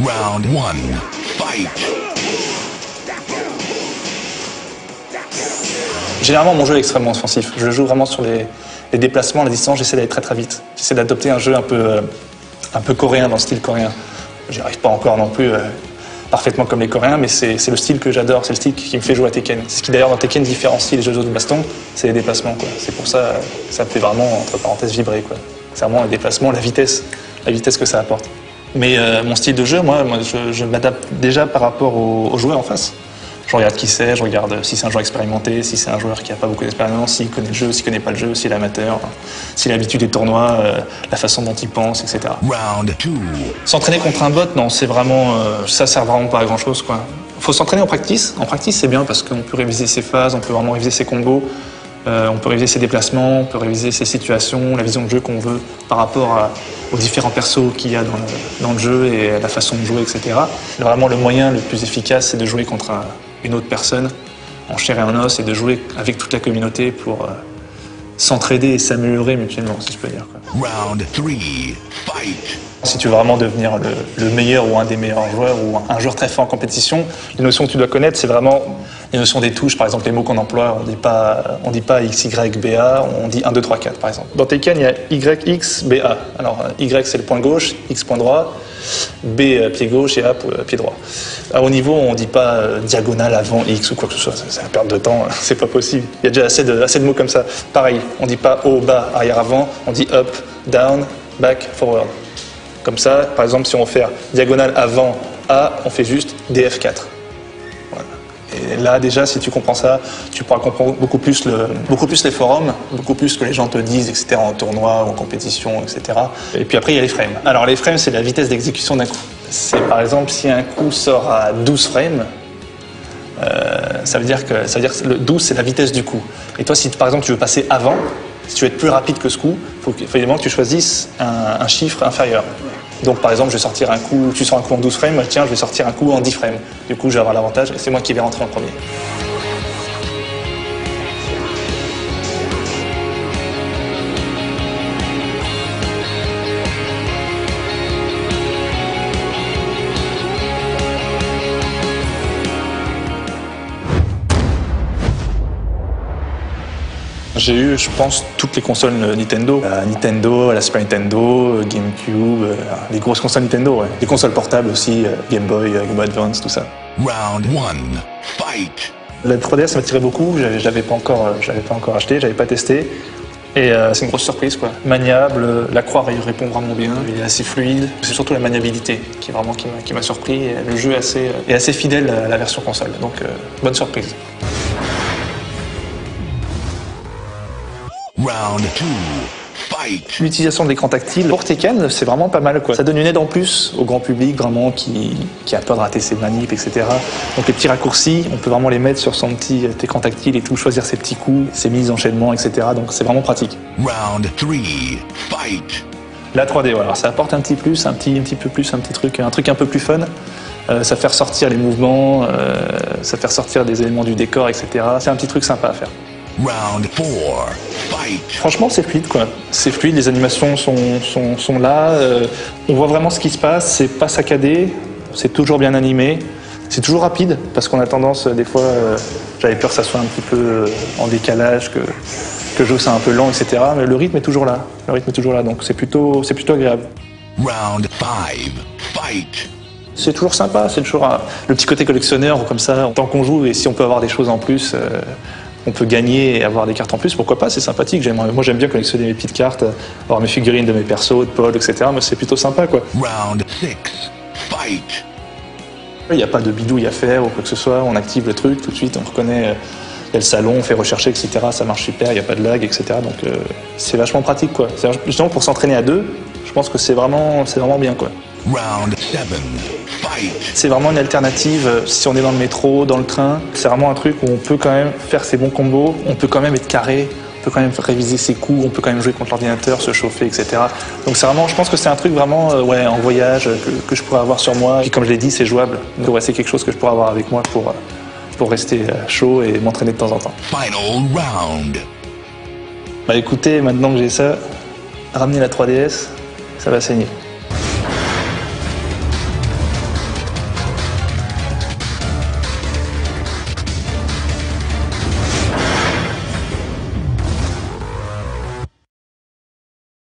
Round 1, fight! Généralement, mon jeu est extrêmement offensif. Je joue vraiment sur les déplacements, la distance, j'essaie d'aller très très vite. J'essaie d'adopter un jeu un peu coréen, dans le style coréen. J'y arrive pas encore non plus parfaitement comme les Coréens, mais c'est le style que j'adore, c'est le style qui me fait jouer à Tekken. C'est ce qui d'ailleurs dans Tekken différencie les jeux de baston, c'est les déplacements, quoi. C'est pour ça que ça me fait vraiment, entre parenthèses, vibrer, quoi. C'est vraiment les déplacements, la vitesse que ça apporte. Mais mon style de jeu, moi je m'adapte déjà par rapport aux joueurs en face. Je regarde qui c'est, je regarde si c'est un joueur expérimenté, si c'est un joueur qui n'a pas beaucoup d'expérience, s'il connaît le jeu, s'il ne connaît pas le jeu, s'il est amateur, s'il a l'habitude des tournois, la façon dont il pense, etc. Round 2. S'entraîner contre un bot, non, c'est vraiment, ça sert vraiment pas à grand chose, quoi. Faut s'entraîner en practice. En practice, c'est bien parce qu'on peut réviser ses phases, on peut vraiment réviser ses combos, on peut réviser ses déplacements, on peut réviser ses situations, la vision de jeu qu'on veut par rapport aux différents persos qu'il y a dans le jeu et la façon de jouer, etc. Vraiment, le moyen le plus efficace, c'est de jouer contre une autre personne en chair et en os et de jouer avec toute la communauté pour s'entraider et s'améliorer mutuellement, si je peux dire, quoi. Round 3, fight! Si tu veux vraiment devenir le meilleur ou un des meilleurs joueurs ou un joueur très fort en compétition, les notions que tu dois connaître, c'est vraiment les notions des touches, par exemple les mots qu'on emploie, on dit pas X, Y, B, A, on dit 1, 2, 3, 4 par exemple. Dans Tekken, il y a Y, X, B, A. Alors Y c'est le point gauche, X point droit, B pied gauche et A pied droit. À haut niveau, on dit pas diagonale avant X ou quoi que ce soit, c'est une perte de temps, c'est pas possible. Il y a déjà assez de mots comme ça. Pareil, on dit pas haut, bas, arrière, avant, on dit up, down, back, forward. Comme ça, par exemple, si on veut faire diagonale avant A, on fait juste DF4. Voilà. Et là, déjà, si tu comprends ça, tu pourras comprendre beaucoup plus les forums, beaucoup plus ce que les gens te disent, etc., en tournoi ou en compétition, etc. Et puis après, il y a les frames. Alors, les frames, c'est la vitesse d'exécution d'un coup. C'est, par exemple, si un coup sort à 12 frames, ça veut dire que le 12, c'est la vitesse du coup. Et toi, si par exemple, tu veux passer avant, si tu veux être plus rapide que ce coup, il faut évidemment que tu choisisses un chiffre inférieur. Donc par exemple, je vais sortir un coup, tu sors un coup en 12 frames, moi, tiens, je vais sortir un coup en 10 frames. Du coup, je vais avoir l'avantage et c'est moi qui vais rentrer en premier. J'ai eu, je pense, toutes les consoles Nintendo. Nintendo, la Super Nintendo, GameCube, les grosses consoles Nintendo, ouais. Les consoles portables aussi, Game Boy, Game Boy Advance, tout ça. Round 1, fight! La 3DS m'attirait beaucoup, je l'avais pas encore acheté, j'avais pas testé. Et c'est une grosse surprise, quoi. Maniable, la croix répond vraiment bien, il est assez fluide. C'est surtout la maniabilité qui m'a surpris. Et le jeu est assez fidèle à la version console, donc bonne surprise. Round 2, fight! L'utilisation de l'écran tactile pour Tekken, c'est vraiment pas mal, quoi. Ça donne une aide en plus au grand public, vraiment, qui a peur de rater ses manips, etc. Donc les petits raccourcis, on peut vraiment les mettre sur son petit écran tactile et tout, choisir ses petits coups, ses mises d'enchaînement, etc. Donc c'est vraiment pratique. Round 3, fight! La 3D, voilà. Alors ça apporte un petit plus, un petit peu plus, un truc un peu plus fun. Ça fait ressortir les mouvements, ça fait ressortir des éléments du décor, etc. C'est un petit truc sympa à faire. Round 4, fight! Franchement, c'est fluide, quoi. C'est fluide, les animations sont là. On voit vraiment ce qui se passe, c'est pas saccadé, c'est toujours bien animé. C'est toujours rapide, parce qu'on a tendance, des fois, j'avais peur que ça soit un petit peu en décalage, que le jeu c'est un peu lent, etc. Mais le rythme est toujours là. Donc c'est plutôt agréable. Round 5, fight! C'est toujours sympa, c'est toujours le petit côté collectionneur, comme ça, tant qu'on joue, et si on peut avoir des choses en plus, on peut gagner et avoir des cartes en plus, pourquoi pas, c'est sympathique. Moi j'aime bien collectionner mes petites cartes, avoir mes figurines de mes persos, de Paul, etc. Mais c'est plutôt sympa, quoi. Round 6, fight! Il n'y a pas de bidouille à faire ou quoi que ce soit, on active le truc, tout de suite on reconnaît, il y a le salon, on fait rechercher, etc. Ça marche super, il n'y a pas de lag, etc. Donc c'est vachement pratique, quoi. Justement pour s'entraîner à deux, je pense que c'est vraiment bien, quoi. Round 7, fight! C'est vraiment une alternative si on est dans le métro, dans le train. C'est vraiment un truc où on peut quand même faire ses bons combos, on peut quand même être carré, on peut quand même réviser ses coups, on peut quand même jouer contre l'ordinateur, se chauffer, etc. Donc c'est vraiment, je pense que c'est un truc vraiment en voyage que je pourrais avoir sur moi. Puis comme je l'ai dit, c'est jouable. Donc ouais, c'est quelque chose que je pourrais avoir avec moi pour rester chaud et m'entraîner de temps en temps. Final round! Bah écoutez, maintenant que j'ai ça, ramener la 3DS, ça va saigner.